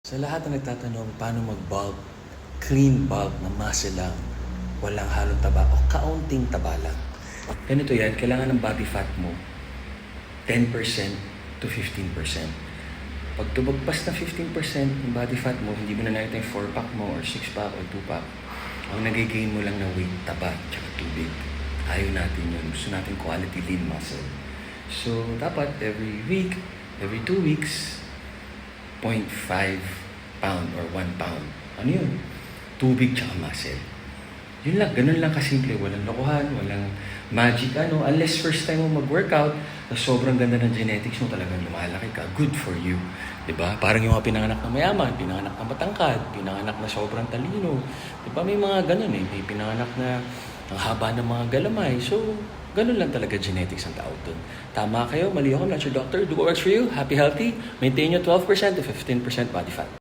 Sa lahat na nagtatanong paano mag-bulk, clean bulk na muscle lang, walang halong taba o kaunting taba lang. Ganito yan, kailangan ng body fat mo 10% to 15%. Pag tumagpas na 15% ng body fat mo, hindi mo na nakita yung 4-pack mo or 6-pack or 2-pack. Ang nag-gain mo lang na weight, taba, tsaka tubig. Ayaw natin yun. Gusto natin quality lean muscle. So, dapat every week, every 2 weeks, 0.5 pound or 1 pound. Ano yun? Tubig tsaka muscle. Yun lang, ganun lang kasimple. Walang lokohan, walang magic unless first time mo mag-workout, na sobrang ganda ng genetics mo, talagang lumalaki ka, good for you. Diba? Parang yung mga pinanganak na mayaman, pinanganak na matangkad, pinanganak na sobrang talino. Diba? May mga ganun eh. May pinanganak na ang haba ng mga galamay. So, ganun lang talaga genetics ang tao dun. Tama kayo, mali ako, not your doctor. Do what works for you. Happy, healthy. Maintain your 12% to 15% body fat.